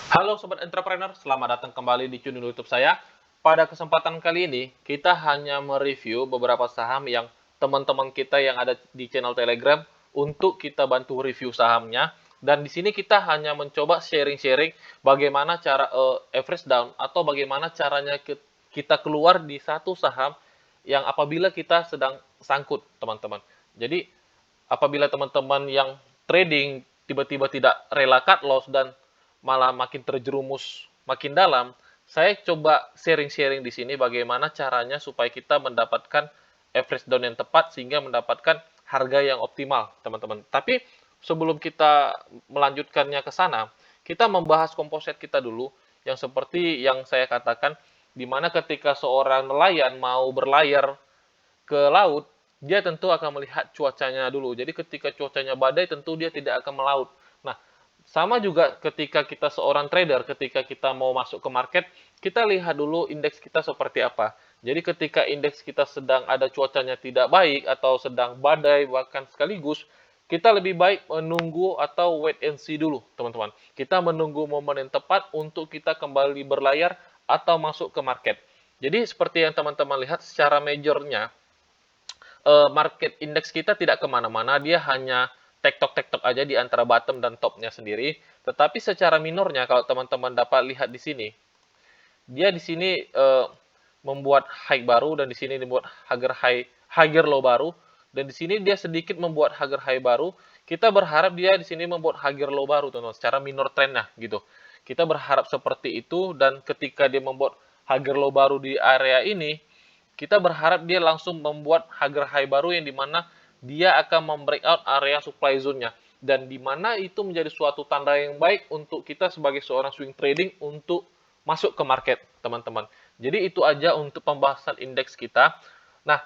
Halo Sobat Entrepreneur, selamat datang kembali di channel YouTube saya. Pada kesempatan kali ini, kita hanya mereview beberapa saham yang teman-teman kita yang ada di channel Telegram untuk kita bantu review sahamnya. Dan di sini kita hanya mencoba sharing-sharing bagaimana cara average down atau bagaimana caranya kita keluar di satu saham yang apabila kita sedang sangkut, teman-teman. Jadi, apabila teman-teman yang trading tiba-tiba tidak rela cut loss dan malah makin terjerumus makin dalam, saya coba sharing-sharing di sini bagaimana caranya supaya kita mendapatkan average down yang tepat sehingga mendapatkan harga yang optimal, teman-teman. Tapi sebelum kita melanjutkannya ke sana, kita membahas komposit kita dulu yang seperti yang saya katakan, di mana ketika seorang nelayan mau berlayar ke laut, dia tentu akan melihat cuacanya dulu. Jadi ketika cuacanya badai, tentu dia tidak akan melaut. Nah, sama juga ketika kita seorang trader, ketika kita mau masuk ke market, kita lihat dulu indeks kita seperti apa. Jadi ketika indeks kita sedang ada cuacanya tidak baik atau sedang badai bahkan sekaligus, kita lebih baik menunggu atau wait and see dulu, teman-teman. Kita menunggu momen yang tepat untuk kita kembali berlayar atau masuk ke market. Jadi seperti yang teman-teman lihat secara majornya, market index kita tidak kemana-mana, dia hanya tektok-tektok aja di antara bottom dan topnya sendiri. Tetapi secara minornya, kalau teman-teman dapat lihat di sini, dia di sini membuat high baru dan di sini membuat higher low baru dan di sini dia sedikit membuat higher high baru. Kita berharap dia di sini membuat higher low baru, teman-teman, secara minor trendnya gitu. Kita berharap seperti itu dan ketika dia membuat higher low baru di area ini, kita berharap dia langsung membuat harga high baru yang dimana dia akan membreakout area supply zone-nya. Dan dimana itu menjadi suatu tanda yang baik untuk kita sebagai seorang swing trading untuk masuk ke market, teman-teman. Jadi itu aja untuk pembahasan indeks kita. Nah,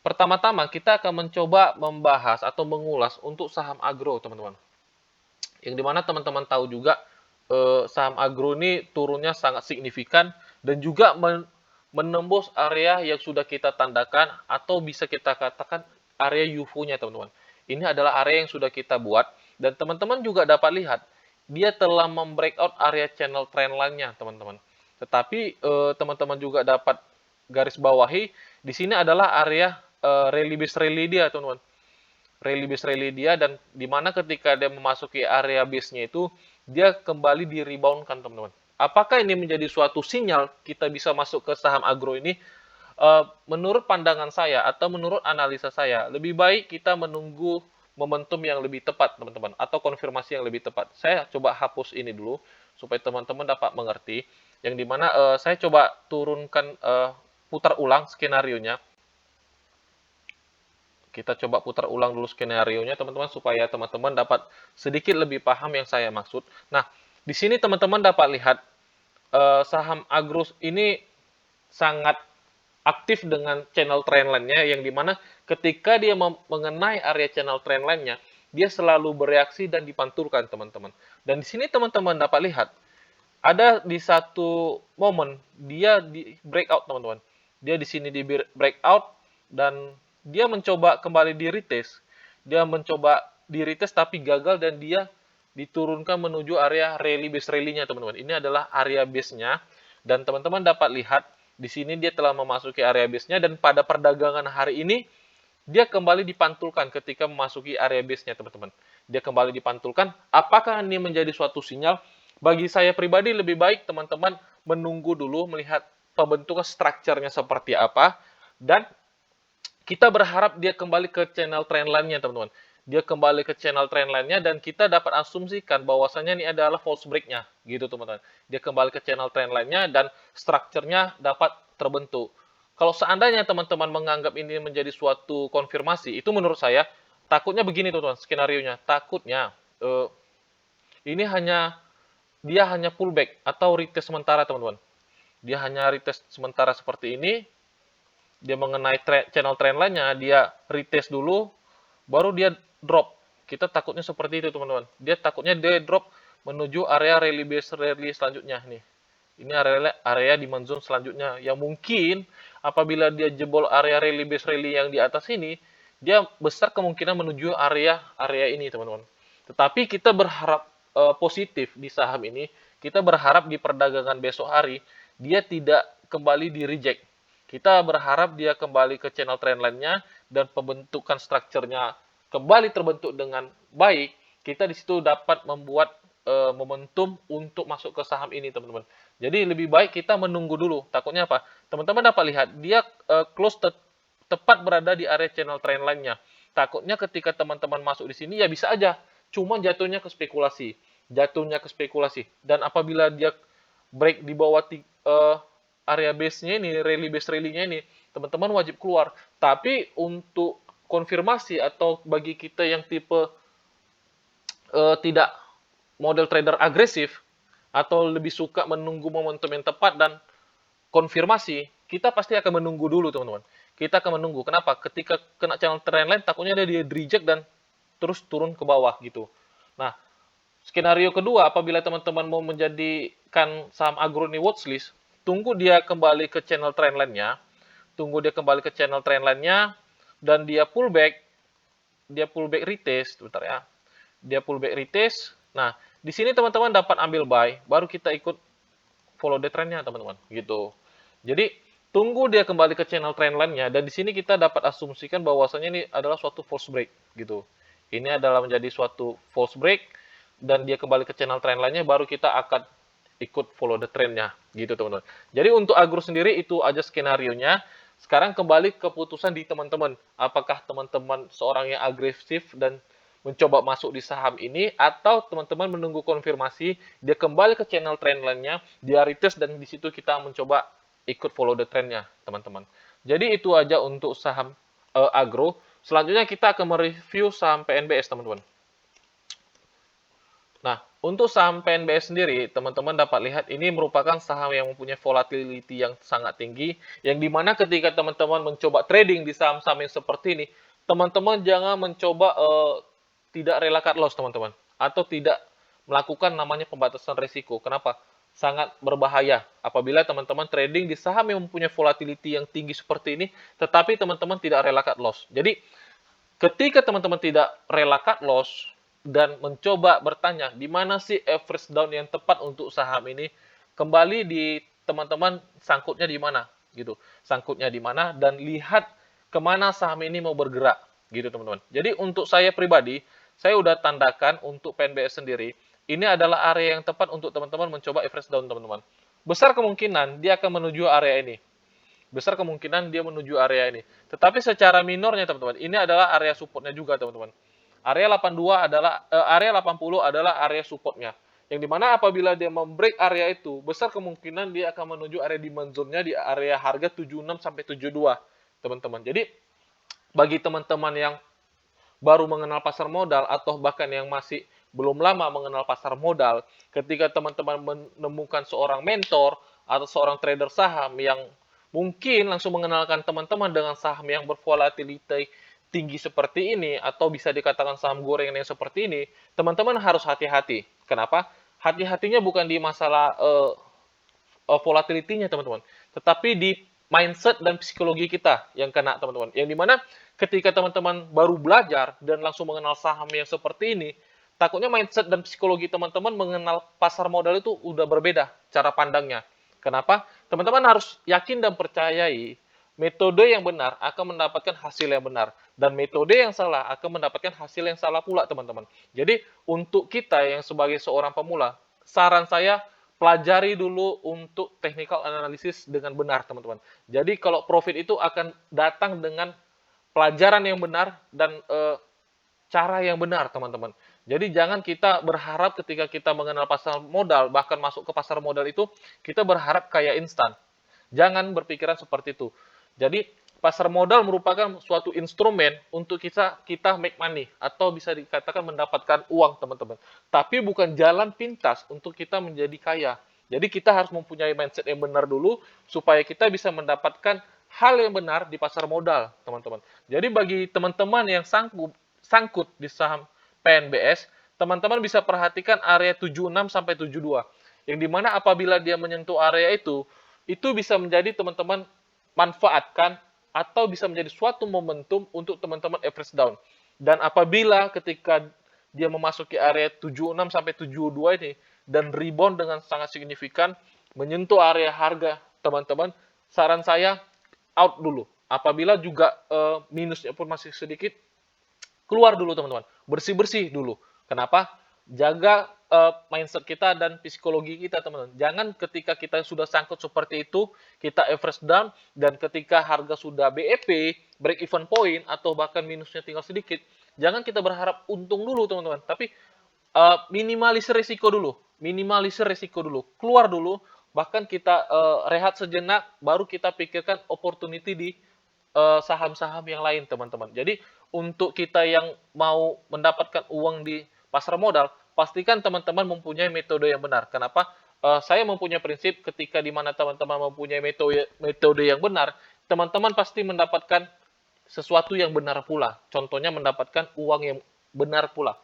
pertama-tama kita akan mencoba membahas atau mengulas untuk saham agro, teman-teman. Yang dimana teman-teman tahu juga saham agro ini turunnya sangat signifikan dan juga menembus area yang sudah kita tandakan atau bisa kita katakan area UFO-nya, teman-teman. Ini adalah area yang sudah kita buat dan teman-teman juga dapat lihat dia telah membreakout area channel trend line-nya, teman-teman. Tetapi teman-teman juga dapat garis bawahi di sini adalah area rally base rally dia, teman-teman. Rally base rally dia dan dimana ketika dia memasuki area base-nya itu dia kembali di rebound-kan, teman-teman. Apakah ini menjadi suatu sinyal kita bisa masuk ke saham agro ini? Menurut pandangan saya atau menurut analisa saya, lebih baik kita menunggu momentum yang lebih tepat, teman-teman, atau konfirmasi yang lebih tepat. Saya coba hapus ini dulu supaya teman-teman dapat mengerti. Yang dimana saya coba turunkan putar ulang skenario-nya. Kita coba putar ulang dulu skenario-nya, teman-teman, supaya teman-teman dapat sedikit lebih paham yang saya maksud. Nah, di sini teman-teman dapat lihat saham Agrus ini sangat aktif dengan channel trendline-nya, yang dimana ketika dia mengenai area channel trendline-nya, dia selalu bereaksi dan dipantulkan, teman-teman. Dan di sini teman-teman dapat lihat, ada di satu momen dia di breakout, teman-teman. Dia di sini di breakout dan dia mencoba kembali di retest. Dia mencoba di retest tapi gagal dan dia diturunkan menuju area rally base rally-nya, teman-teman. Ini adalah area base-nya dan teman-teman dapat lihat di sini dia telah memasuki area base-nya dan pada perdagangan hari ini dia kembali dipantulkan ketika memasuki area base-nya, teman-teman. Dia kembali dipantulkan. Apakah ini menjadi suatu sinyal? Bagi saya pribadi lebih baik teman-teman menunggu dulu melihat pembentukan strukturnya seperti apa dan kita berharap dia kembali ke channel trendline-nya, teman-teman. Dia kembali ke channel trendline-nya dan kita dapat asumsikan bahwasanya ini adalah false break-nya, gitu, teman-teman. Dia kembali ke channel trendline-nya dan strukturnya dapat terbentuk. Kalau seandainya teman-teman menganggap ini menjadi suatu konfirmasi, itu menurut saya takutnya begini, teman-teman, skenario-nya. Takutnya ini dia hanya pullback atau retest sementara, teman-teman. Dia hanya retest sementara seperti ini, dia mengenai channel trendline-nya, dia retest dulu, baru dia drop. Kita takutnya seperti itu, teman-teman. Dia takutnya dia drop menuju area rally base rally selanjutnya nih. Ini area di zone selanjutnya yang mungkin apabila dia jebol area rally base rally yang di atas ini, dia besar kemungkinan menuju area ini, teman-teman. Tetapi kita berharap positif di saham ini, kita berharap di perdagangan besok hari dia tidak kembali di reject. Kita berharap dia kembali ke channel trendline-nya dan pembentukan strukturnya kembali terbentuk dengan baik. Kita di situ dapat membuat momentum untuk masuk ke saham ini, teman-teman. Jadi lebih baik kita menunggu dulu. Takutnya apa? Teman-teman dapat lihat dia close tepat berada di area channel trendline-nya. Takutnya ketika teman-teman masuk di sini ya bisa aja cuma jatuhnya ke spekulasi. Jatuhnya ke spekulasi. Dan apabila dia break di bawah area base-nya ini, base rally-nya ini, teman-teman wajib keluar. Tapi untuk konfirmasi atau bagi kita yang tipe tidak model trader agresif atau lebih suka menunggu momentum yang tepat dan konfirmasi, kita pasti akan menunggu dulu, teman-teman. Kita akan menunggu. Kenapa? Ketika kena channel trendline, takutnya dia reject dan terus turun ke bawah gitu. Nah, skenario kedua, apabila teman-teman mau menjadikan saham agro ini watchlist, tunggu dia kembali ke channel trendline-nya, dan dia pullback retest, sebentar ya. Dia pullback retest. Nah, di sini teman-teman dapat ambil buy, baru kita ikut follow the trend-nya, teman-teman. Gitu. Jadi, tunggu dia kembali ke channel trendline-nya, dan di sini kita dapat asumsikan bahwasanya ini adalah suatu false break, gitu. Ini adalah menjadi suatu false break, dan dia kembali ke channel trendline-nya, baru kita akan ikut follow the trend-nya, gitu, teman-teman. Jadi, untuk agro sendiri, itu aja skenario-nya. Sekarang kembali keputusan di teman-teman. Apakah teman-teman seorang yang agresif dan mencoba masuk di saham ini, atau teman-teman menunggu konfirmasi, dia kembali ke channel trendline-nya, dia retest, dan di situ kita mencoba ikut follow the trend-nya, teman-teman. Jadi itu aja untuk saham agro. Selanjutnya kita akan mereview saham PNBS, teman-teman. Nah, untuk saham PNBS sendiri, teman-teman dapat lihat ini merupakan saham yang mempunyai volatility yang sangat tinggi, yang dimana ketika teman-teman mencoba trading di saham-saham yang seperti ini, teman-teman jangan mencoba tidak rela cut loss, teman-teman, atau tidak melakukan namanya pembatasan risiko. Kenapa? Sangat berbahaya apabila teman-teman trading di saham yang mempunyai volatility yang tinggi seperti ini, tetapi teman-teman tidak rela cut loss. Jadi, ketika teman-teman tidak rela cut loss dan mencoba bertanya di mana sih average down yang tepat untuk saham ini, kembali di teman-teman sangkutnya di mana, gitu. Sangkutnya di mana dan lihat kemana saham ini mau bergerak, gitu, teman-teman. Jadi untuk saya pribadi, saya udah tandakan untuk PNBS sendiri, ini adalah area yang tepat untuk teman-teman mencoba average down, teman-teman. Besar kemungkinan dia akan menuju area ini. Besar kemungkinan dia menuju area ini. Tetapi secara minornya, teman-teman, ini adalah area supportnya juga, teman-teman. Area 82 adalah area 80 adalah area supportnya. Yang dimana apabila dia membreak area itu, besar kemungkinan dia akan menuju area demand zone-nya di area harga 76 sampai 72, teman-teman. Jadi bagi teman-teman yang baru mengenal pasar modal atau bahkan yang masih belum lama mengenal pasar modal, ketika teman-teman menemukan seorang mentor atau seorang trader saham yang mungkin langsung mengenalkan teman-teman dengan saham yang bervolatility tinggi seperti ini atau bisa dikatakan saham gorengan yang seperti ini, teman-teman harus hati-hati. Kenapa? Hati-hatinya bukan di masalah volatility-nya, teman-teman, tetapi di mindset dan psikologi kita yang kena, teman-teman. Yang dimana ketika teman-teman baru belajar dan langsung mengenal saham yang seperti ini, takutnya mindset dan psikologi teman-teman mengenal pasar modal itu udah berbeda cara pandangnya. Kenapa? Teman-teman harus yakin dan percayai metode yang benar akan mendapatkan hasil yang benar, dan metode yang salah akan mendapatkan hasil yang salah pula, teman-teman. Jadi untuk kita yang sebagai seorang pemula, saran saya pelajari dulu untuk technical analysis dengan benar, teman-teman. Jadi kalau profit itu akan datang dengan pelajaran yang benar dan cara yang benar, teman-teman. Jadi jangan kita berharap ketika kita mengenal pasar modal, bahkan masuk ke pasar modal itu, kita berharap kayak instan. Jangan berpikiran seperti itu. Jadi pasar modal merupakan suatu instrumen untuk kita make money atau bisa dikatakan mendapatkan uang, teman-teman. Tapi bukan jalan pintas untuk kita menjadi kaya. Jadi kita harus mempunyai mindset yang benar dulu supaya kita bisa mendapatkan hal yang benar di pasar modal, teman-teman. Jadi bagi teman-teman yang sangkut di saham PNBS, teman-teman bisa perhatikan area 76 sampai 72. Yang dimana apabila dia menyentuh area itu bisa menjadi teman-teman manfaatkan atau bisa menjadi suatu momentum untuk teman-teman average down. Dan apabila ketika dia memasuki area 76 sampai 72 ini dan rebound dengan sangat signifikan menyentuh area harga teman-teman, saran saya out dulu. Apabila juga minusnya pun masih sedikit, keluar dulu teman-teman, bersih-bersih dulu. Kenapa? Jaga mindset kita dan psikologi kita teman-teman. Jangan ketika kita sudah sangkut seperti itu, kita average down, dan ketika harga sudah BEP, break even point, atau bahkan minusnya tinggal sedikit, jangan kita berharap untung dulu teman-teman. Tapi minimalisir risiko dulu. Minimalisir risiko dulu. Keluar dulu, bahkan kita rehat sejenak, baru kita pikirkan opportunity di saham-saham yang lain teman-teman. Jadi untuk kita yang mau mendapatkan uang di pasar modal, pastikan teman-teman mempunyai metode yang benar. Kenapa? Saya mempunyai prinsip ketika di mana teman-teman mempunyai metode yang benar, teman-teman pasti mendapatkan sesuatu yang benar pula. Contohnya mendapatkan uang yang benar pula.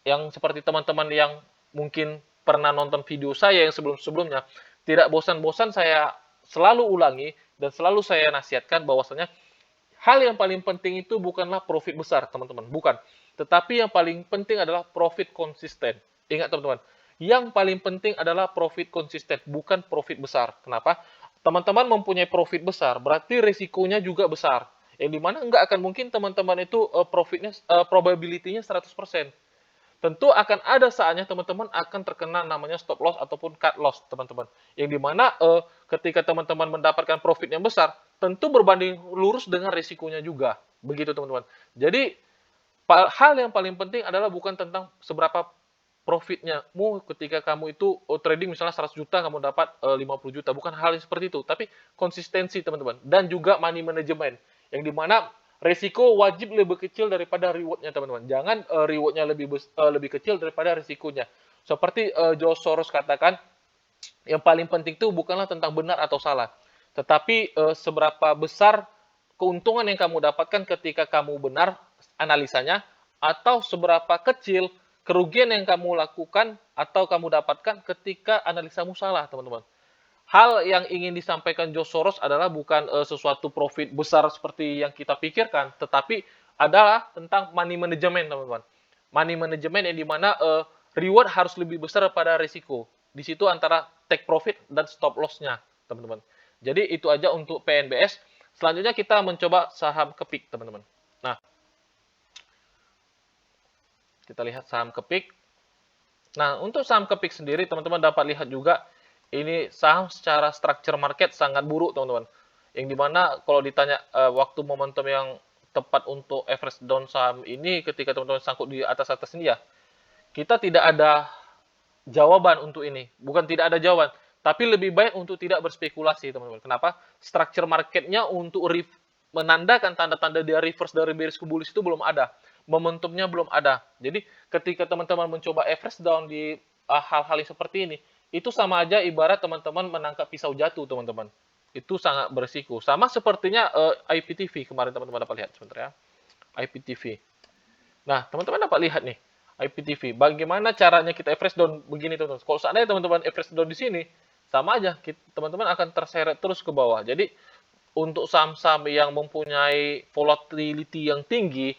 Yang seperti teman-teman yang mungkin pernah nonton video saya yang sebelum-sebelumnya, tidak bosan-bosan saya selalu ulangi dan selalu saya nasihatkan bahwasanya hal yang paling penting itu bukanlah profit besar, teman-teman. Bukan. Tetapi yang paling penting adalah profit konsisten. Ingat, teman-teman. Yang paling penting adalah profit konsisten, bukan profit besar. Kenapa? Teman-teman mempunyai profit besar, berarti risikonya juga besar. Yang dimana nggak akan mungkin teman-teman itu profitnya, probability-nya 100%. Tentu akan ada saatnya teman-teman akan terkena namanya stop loss ataupun cut loss, teman-teman. Yang dimana ketika teman-teman mendapatkan profit yang besar, tentu berbanding lurus dengan risikonya juga. Begitu, teman-teman. Jadi, hal yang paling penting adalah bukan tentang seberapa profitnya. Ketika kamu itu trading misalnya 100 juta, kamu dapat 50 juta. Bukan hal yang seperti itu. Tapi konsistensi, teman-teman. Dan juga money management. Yang dimana resiko wajib lebih kecil daripada rewardnya, teman-teman. Jangan rewardnya lebih kecil daripada risikonya. Seperti George Soros katakan, yang paling penting itu bukanlah tentang benar atau salah, tetapi seberapa besar keuntungan yang kamu dapatkan ketika kamu benar analisanya, atau seberapa kecil kerugian yang kamu lakukan atau kamu dapatkan ketika analisamu salah, teman-teman. Hal yang ingin disampaikan George Soros adalah bukan sesuatu profit besar seperti yang kita pikirkan, tetapi adalah tentang money management, teman-teman. Money management yang dimana reward harus lebih besar pada risiko. Di situ antara take profit dan stop loss-nya, teman-teman. Jadi itu aja untuk PNBS. Selanjutnya kita mencoba saham kepik, teman-teman. Nah, kita lihat saham kepik. Nah, untuk saham kepik sendiri, teman-teman dapat lihat juga ini saham secara structure market sangat buruk, teman-teman. Yang dimana kalau ditanya waktu momentum yang tepat untuk average down saham ini ketika teman-teman sangkut di atas-atas ini ya, kita tidak ada jawaban untuk ini. Bukan tidak ada jawaban, tapi lebih baik untuk tidak berspekulasi, teman-teman. Kenapa? Structure marketnya untuk menandakan tanda-tanda dia reverse dari bearish ke bullish itu belum ada. Momentumnya belum ada. Jadi ketika teman-teman mencoba average down di hal-hal yang seperti ini, itu sama aja ibarat teman-teman menangkap pisau jatuh, teman-teman. Itu sangat berisiko. Sama sepertinya IPTV kemarin teman-teman dapat lihat sebentar ya. IPTV. Nah, teman-teman dapat lihat nih IPTV. Bagaimana caranya kita average down begini, teman-teman. Kalau seandainya teman-teman average down di sini, sama aja teman-teman akan terseret terus ke bawah. Jadi untuk saham-saham yang mempunyai volatility yang tinggi,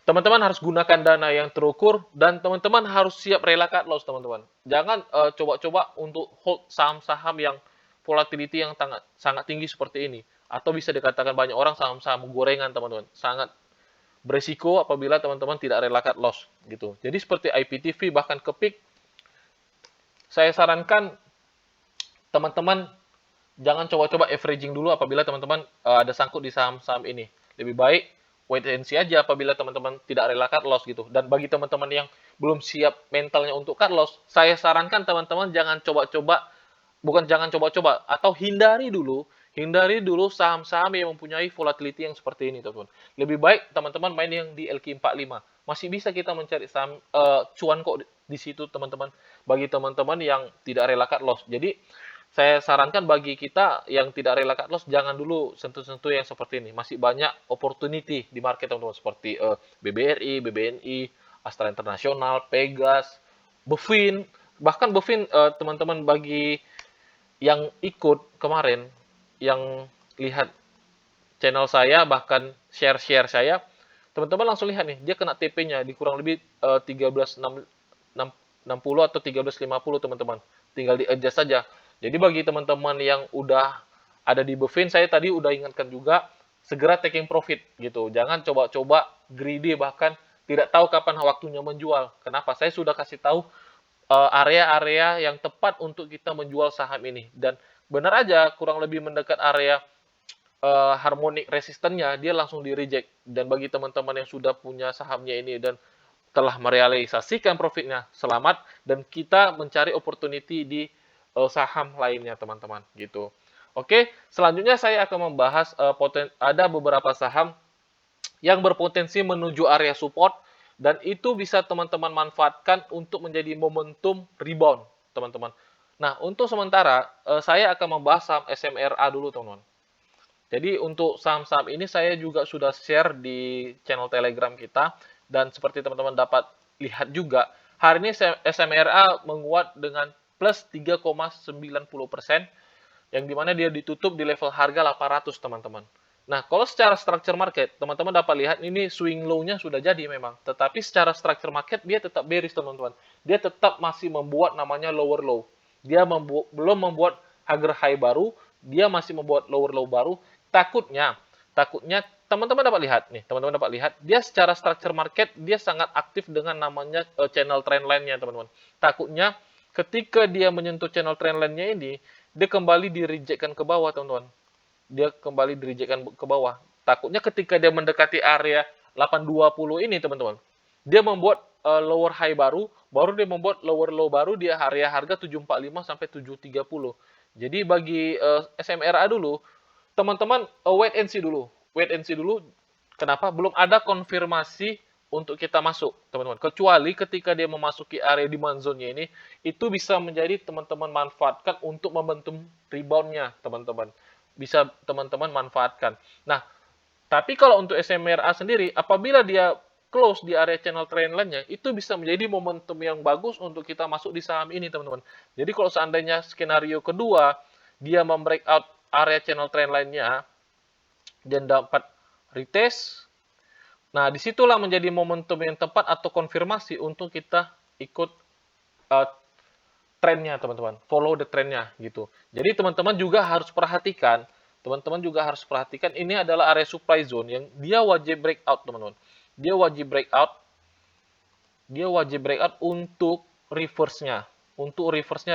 teman-teman harus gunakan dana yang terukur dan teman-teman harus siap rela cut loss, teman-teman. Jangan coba-coba untuk hold saham-saham yang volatility yang sangat tinggi seperti ini. Atau bisa dikatakan banyak orang saham-saham gorengan, teman-teman. Sangat berisiko apabila teman-teman tidak rela cut loss gitu. Jadi seperti IPTV bahkan kepik, saya sarankan teman-teman jangan coba-coba averaging dulu apabila teman-teman ada sangkut di saham-saham ini. Lebih baik wait and see aja apabila teman-teman tidak rela cut loss gitu. Dan bagi teman-teman yang belum siap mentalnya untuk cut loss, saya sarankan teman-teman jangan coba-coba, bukan jangan coba-coba, atau hindari dulu saham-saham yang mempunyai volatility yang seperti ini, teman-teman. Lebih baik teman-teman main yang di LQ45. Masih bisa kita mencari saham cuan kok di situ, teman-teman. Bagi teman-teman yang tidak rela cut loss. Jadi saya sarankan bagi kita yang tidak rela cut loss, jangan dulu sentuh-sentuh yang seperti ini. Masih banyak opportunity di market, teman-teman. Seperti BBRI, BBNI, Astra International, Pegas, Bevin. Bahkan Bevin, teman-teman bagi yang ikut kemarin, yang lihat channel saya, bahkan share-share saya, teman-teman langsung lihat nih, dia kena TP-nya di kurang lebih 13.60 atau 13.50 teman-teman. Tinggal di adjust saja. Jadi bagi teman-teman yang udah ada di Bevin, saya tadi udah ingatkan juga, segera taking profit gitu. Jangan coba-coba greedy, bahkan tidak tahu kapan waktunya menjual. Kenapa? Saya sudah kasih tahu area-area yang tepat untuk kita menjual saham ini. Dan benar aja kurang lebih mendekat area harmonic resistennya, dia langsung di reject. Dan bagi teman-teman yang sudah punya sahamnya ini dan telah merealisasikan profitnya, selamat, dan kita mencari opportunity di saham lainnya teman-teman gitu. Oke, selanjutnya saya akan membahas ada beberapa saham yang berpotensi menuju area support dan itu bisa teman-teman manfaatkan untuk menjadi momentum rebound teman-teman. Nah, untuk sementara saya akan membahas saham SMRA dulu teman-teman. Jadi untuk saham-saham ini saya juga sudah share di channel Telegram kita, dan seperti teman-teman dapat lihat juga, hari ini SMRA menguat dengan plus 3,90%, yang dimana dia ditutup di level harga 800 teman-teman. Nah, kalau secara structure market, teman-teman dapat lihat ini swing low-nya sudah jadi memang, tetapi secara structure market dia tetap bearish teman-teman. Dia tetap masih membuat namanya lower low. Dia belum membuat higher high baru, dia masih membuat lower low baru. Takutnya teman-teman dapat lihat nih, teman-teman dapat lihat dia secara structure market dia sangat aktif dengan namanya channel trendline-nya teman-teman. Takutnya ketika dia menyentuh channel trendline-nya ini, dia kembali di-rejectkan ke bawah teman-teman. Dia kembali di-rejectkan ke bawah. Takutnya ketika dia mendekati area 820 ini teman-teman, dia membuat lower high baru dia membuat lower low baru di area harga 745 sampai 730. Jadi bagi SMRA dulu, teman-teman wait and see dulu. Wait and see dulu. Kenapa? Belum ada konfirmasi untuk kita masuk, teman-teman. Kecuali ketika dia memasuki area demand zone-nya ini, itu bisa menjadi teman-teman manfaatkan untuk membentuk rebound-nya, teman-teman. Bisa teman-teman manfaatkan. Nah, tapi kalau untuk SMRA sendiri, apabila dia close di area channel trendline-nya, itu bisa menjadi momentum yang bagus untuk kita masuk di saham ini, teman-teman. Jadi kalau seandainya skenario kedua, dia membreakout area channel trendline-nya dan dapat retest, nah disitulah menjadi momentum yang tepat atau konfirmasi untuk kita ikut trennya teman-teman, follow the trennya gitu. Jadi teman-teman juga harus perhatikan, ini adalah area supply zone yang dia wajib breakout teman-teman. Dia wajib breakout untuk reverse-nya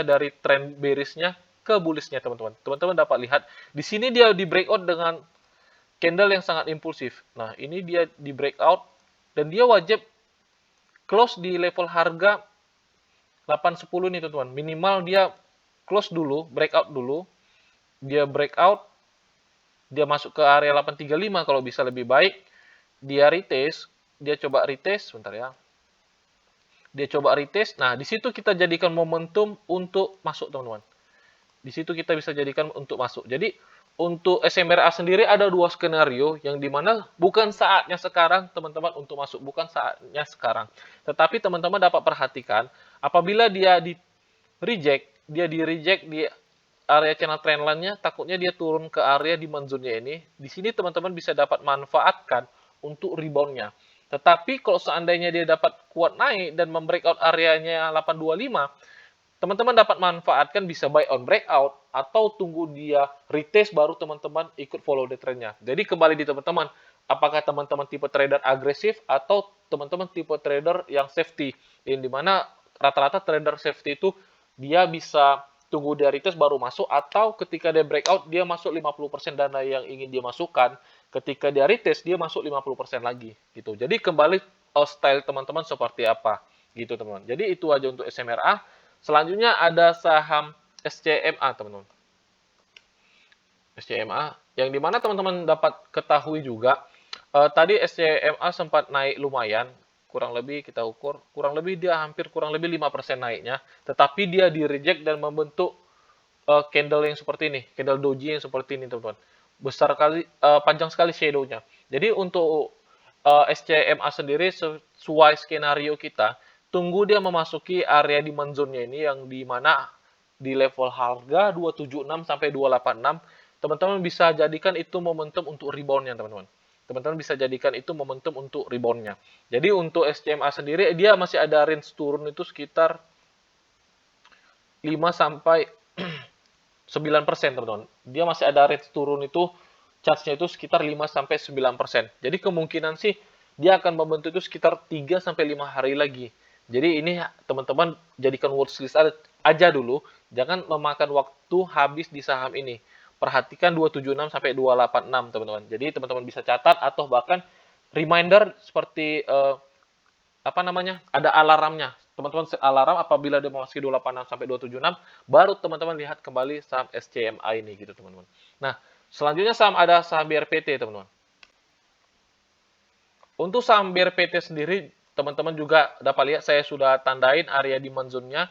dari trend bearish-nya ke bullish-nya teman-teman. Teman-teman dapat lihat di sini dia di breakout dengan candle yang sangat impulsif. Nah, ini dia di breakout dan dia wajib close di level harga 810 nih teman-teman. Minimal dia close dulu, breakout dulu. Dia breakout, dia masuk ke area 835 kalau bisa lebih baik. Dia retest, dia coba retest, sebentar ya. Dia coba retest. Nah, di situ kita jadikan momentum untuk masuk teman-teman. Di situ kita bisa jadikan untuk masuk. Jadi untuk SMRA sendiri ada dua skenario yang dimana bukan saatnya sekarang teman-teman untuk masuk, bukan saatnya sekarang. Tetapi teman-teman dapat perhatikan apabila dia di reject di area channel trendline-nya, takutnya dia turun ke area demand zone-nya ini. Di sini teman-teman bisa dapat manfaatkan untuk rebound-nya. Tetapi kalau seandainya dia dapat kuat naik dan membreakout areanya 825, teman-teman dapat manfaatkan bisa buy on breakout atau tunggu dia retest baru teman-teman ikut follow the trend-nya. Jadi kembali di teman-teman, apakah teman-teman tipe trader agresif atau teman-teman tipe trader yang safety, yang dimana rata-rata trader safety itu dia bisa tunggu dia retest baru masuk, atau ketika dia breakout dia masuk 50% dana yang ingin dia masukkan, ketika dia retest dia masuk 50% lagi gitu. Jadi kembali style teman-teman seperti apa gitu teman-teman. Jadi itu aja untuk SMRA. Selanjutnya ada saham SCMA teman-teman. SCMA yang dimana teman-teman dapat ketahui juga tadi SCMA sempat naik lumayan, kurang lebih kita ukur kurang lebih dia hampir kurang lebih 5% naiknya, tetapi dia di reject dan membentuk candle yang seperti ini, candle doji yang seperti ini teman-teman. Besar kali, panjang sekali shadow-nya. Jadi untuk SCMA sendiri sesuai skenario kita, tunggu dia memasuki area demand zone-nya ini yang di mana di level harga 276 sampai 286, teman-teman bisa jadikan itu momentum untuk rebound-nya teman-teman. teman-teman bisa jadikan itu momentum untuk reboundnya. Jadi untuk SCMA sendiri dia masih ada range turun itu sekitar 5 sampai 9%, teman-teman. Dia masih ada range turun itu charge-nya itu sekitar 5 sampai 9%. Jadi kemungkinan sih dia akan membentuk itu sekitar 3 sampai 5 hari lagi. Jadi ini teman-teman jadikan watchlist aja dulu, jangan memakan waktu habis di saham ini. Perhatikan 276 sampai 286, teman-teman. Jadi teman-teman bisa catat atau bahkan reminder seperti apa namanya, ada alarmnya. Teman-teman set alarm apabila dia memasuki 286 sampai 276, baru teman-teman lihat kembali saham SCMA ini gitu, teman-teman. Nah, selanjutnya ada saham BRPT, teman-teman. Untuk saham BRPT sendiri, teman-teman juga dapat lihat saya sudah tandain area demand zone-nya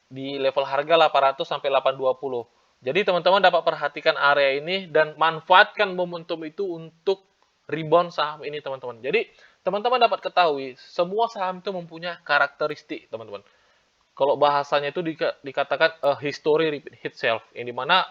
di level harga 800 sampai 820. Jadi teman-teman dapat perhatikan area ini dan manfaatkan momentum itu untuk rebound saham ini, teman-teman. Jadi teman-teman dapat ketahui semua saham itu mempunyai karakteristik, teman-teman. Kalau bahasanya itu dikatakan history repeat itself, yang dimana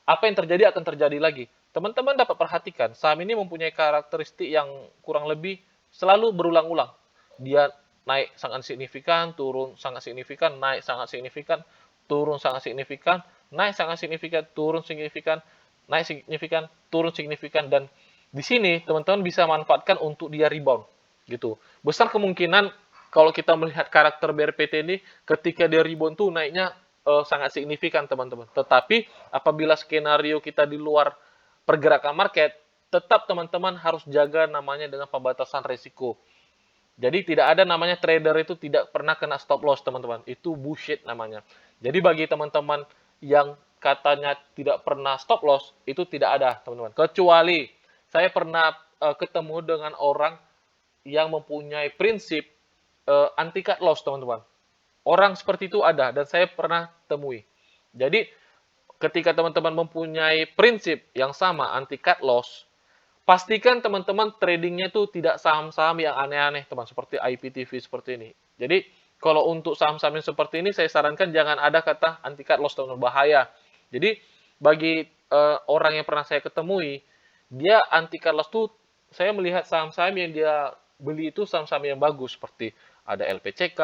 apa yang terjadi akan terjadi lagi. Teman-teman dapat perhatikan saham ini mempunyai karakteristik yang kurang lebih selalu berulang-ulang. Dia naik sangat signifikan, turun sangat signifikan, naik sangat signifikan, turun sangat signifikan, naik sangat signifikan, turun signifikan, naik signifikan, turun signifikan, dan di sini teman-teman bisa manfaatkan untuk dia rebound gitu. Besar kemungkinan kalau kita melihat karakter BRPT ini ketika dia rebound tuh naiknya sangat signifikan, teman-teman. Tetapi apabila skenario kita di luar pergerakan market, tetap teman-teman harus jaga namanya dengan pembatasan risiko. Jadi tidak ada namanya trader itu tidak pernah kena stop loss, teman-teman. Itu bullshit namanya. Jadi bagi teman-teman yang katanya tidak pernah stop loss, itu tidak ada, teman-teman. Kecuali saya pernah ketemu dengan orang yang mempunyai prinsip anti cut loss, teman-teman. Orang seperti itu ada dan saya pernah temui. Jadi ketika teman-teman mempunyai prinsip yang sama anti cut loss, pastikan teman-teman tradingnya itu tidak saham-saham yang aneh-aneh, teman, seperti IPTV seperti ini. Jadi kalau untuk saham-saham yang seperti ini saya sarankan jangan ada kata anti cut loss, teman, bahaya. Jadi bagi orang yang pernah saya ketemui, dia anti cut loss tuh saya melihat saham-saham yang dia beli itu saham-saham yang bagus seperti ada LPCK,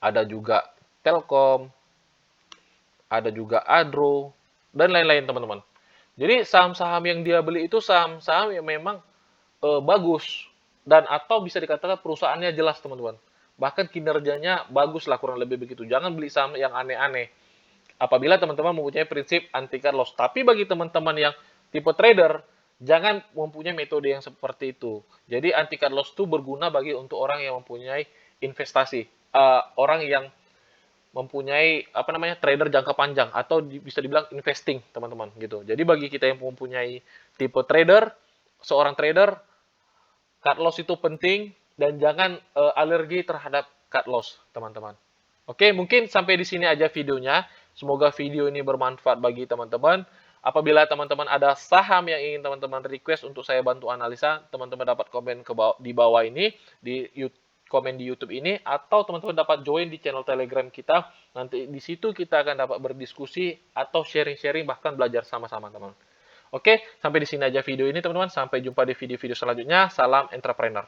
ada juga Telkom, ada juga Adro, dan lain-lain, teman-teman. Jadi saham-saham yang dia beli itu saham-saham yang memang bagus dan atau bisa dikatakan perusahaannya jelas, teman-teman. Bahkan kinerjanya bagus lah, kurang lebih begitu. Jangan beli saham yang aneh-aneh. Apabila teman-teman mempunyai prinsip anti cut loss. Tapi bagi teman-teman yang tipe trader, jangan mempunyai metode yang seperti itu. Jadi anti cut loss itu berguna bagi untuk orang yang mempunyai investasi, orang yang mempunyai apa namanya trader jangka panjang atau bisa dibilang investing, teman-teman, gitu. Jadi bagi kita yang mempunyai tipe trader, seorang trader, cut loss itu penting dan jangan alergi terhadap cut loss, teman-teman. Oke, mungkin sampai di sini aja videonya. Semoga video ini bermanfaat bagi teman-teman. Apabila teman-teman ada saham yang ingin teman-teman request untuk saya bantu analisa, teman-teman dapat komen di bawah ini di komen di YouTube ini, atau teman-teman dapat join di channel Telegram kita. Nanti di situ kita akan dapat berdiskusi atau sharing-sharing, bahkan belajar sama-sama, teman-teman. Oke, sampai di sini aja video ini, teman-teman. Sampai jumpa di video-video selanjutnya. Salam entrepreneur.